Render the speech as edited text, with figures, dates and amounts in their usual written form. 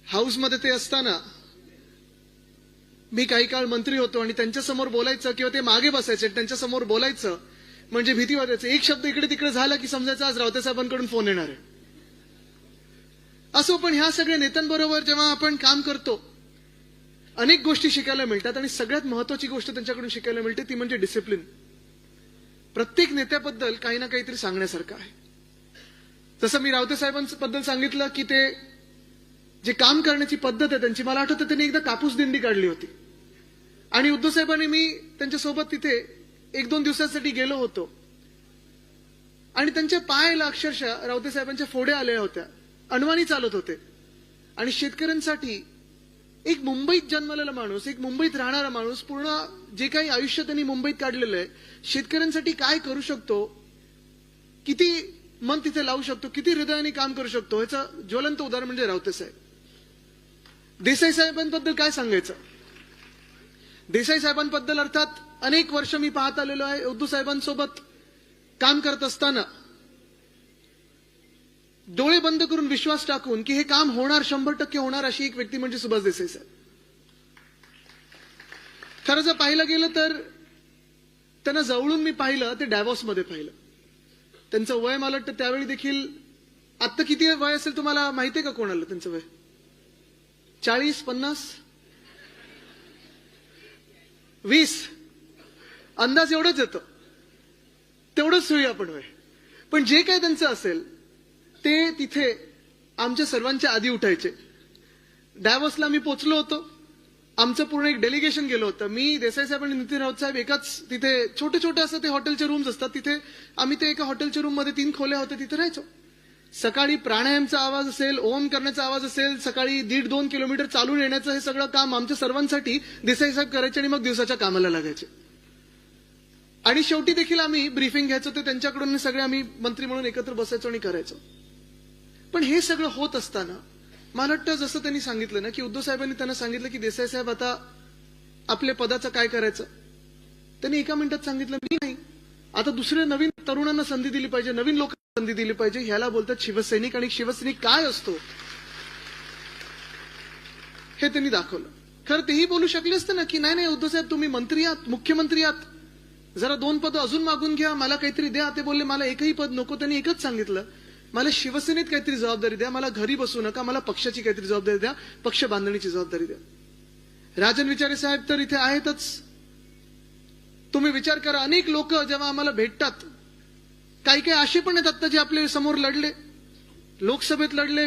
हाऊसमध्ये ते असताना मी काही काळ मंत्री होतो आणि त्यांच्यासमोर बोलायचं किंवा ते मागे बसायचे त्यांच्यासमोर बोलायचं म्हणजे भीती वाटायचं. एक शब्द इकडे तिकडे झाला की समजायचं आज रावते साहेबांकडून फोन येणार आहे. असो, पण ह्या सगळ्या नेत्यांबरोबर जेव्हा आपण काम करतो अनेक गोष्टी शिकायला मिळतात आणि सगळ्यात महत्वाची गोष्ट त्यांच्याकडून शिकायला मिळते ती म्हणजे डिसिप्लिन. प्रत्येक नेत्याबद्दल काही ना काहीतरी सांगण्यासारखं आहे. जसं मी रावते साहेबांबद्दल सांगितलं की ते जे काम करण्याची पद्धत आहे त्यांची, मला आठवतं त्यांनी एकदा कापूस दिंडी काढली होती आणि उद्धव साहेबांनी मी त्यांच्यासोबत तिथे 1-2 दिवसांसाठी गेलो होतो आणि त्यांच्या पायाला अक्षरशः रावते साहेबांच्या फोड्या आल्या होत्या, अणवाणी चालत होते. आणि शेतकऱ्यांसाठी एक मुंबईत जन्मलेला माणूस, एक मुंबईत राहणारा माणूस, पूर्ण जे काही आयुष्य त्यांनी मुंबईत काढलेलं आहे, शेतकऱ्यांसाठी काय करू शकतो, किती मन तिथे लावू शकतो, किती हृदयाने काम करू शकतो, याचं ज्वलंत उदाहरण म्हणजे रावते साहेब. देसाई साहेबांबद्दल काय सांगायचं. देसाई साहेबांबद्दल अर्थात अनेक वर्ष मी पाहत आलेलो आहे. उद्धव साहेबांसोबत काम करत असताना डोळे बंद करून विश्वास टाकून की हे काम होणार, 100% होणार, अशी एक व्यक्ती म्हणजे सुभाष देसाई साहेब. खरं जर पाहिलं गेलं तर त्यांना जवळून मी पाहिलं ते डॅव्हॉसमध्ये पाहिलं. त्यांचं वय मला वाटतं त्यावेळी देखील, आता किती वय असेल तुम्हाला माहितीये का कोणाला त्यांचं वय? 40-50 20 अंदाज एवढंच येतं, तेवढंच होई आपण वय. पण जे काय त्यांचं असेल ते तिथे आमच्या सर्वांच्या आधी उठायचे. डॅव्हॉसला मी पोचलो होतो, आमचं पूर्ण एक डेलिगेशन गेलो होतं. मी, देसाई साहेब आणि नितीन राऊत साहेब एकाच तिथे छोटे छोटे असं ते हॉटेलचे रूम्स असतात, तिथे आम्ही ते एका हॉटेलच्या रूम मध्ये 3 खोल्या होत्या, तिथे राहायचो. सकाळी प्राणायामचा आवाज असेल, ओम करण्याचा आवाज असेल, सकाळी 1.5-2 किलोमीटर चालून येण्याचं हे सगळं काम आमच्या सर्वांसाठी देसाई साहेब करायचे आणि मग दिवसाच्या कामाला लागायचे. आणि शेवटी देखील आम्ही ब्रीफिंग घ्यायचो ते त्यांच्याकडून, सगळे आम्ही मंत्री म्हणून एकत्र बसायचो आणि करायचो. पण हे सगळं होत असताना मला वाटतं जसं त्यांनी सांगितलं ना की उद्धव साहेबांनी त्यांना सांगितलं की देसाई साहेब आता आपल्या पदाचं काय करायचं. त्यांनी एका मिनिटात सांगितलं, मी नाही, आता दुसऱ्या नवीन तरुणांना संधी दिली पाहिजे, नवीन लोकांना संधी दिली पाहिजे. ह्याला बोलतात शिवसैनिक. आणि शिवसैनिक काय असतो हे त्यांनी दाखवलं. खरं तेही बोलू शकले असते ना की नाही नाही उद्धव साहेब तुम्ही मंत्री आहात, मुख्यमंत्री आहात, जरा 2 पदं अजून मागून घ्या, मला काहीतरी द्या. ते बोलले मला एकही पद नको. त्यांनी एकच सांगितलं, मला शिवसेनेत काहीतरी जबाबदारी द्या, मला घरी बसू नका, मला पक्षाची काहीतरी जबाबदारी द्या, पक्ष बांधणीची जबाबदारी द्या. राजन विचारे साहेब तर इथे आहेतच. तुम्ही विचार करा, अनेक लोक जेव्हा आम्हाला भेटतात, काही काही असे पण आहेत आता जे आपल्या समोर लढले, लोकसभेत लढले,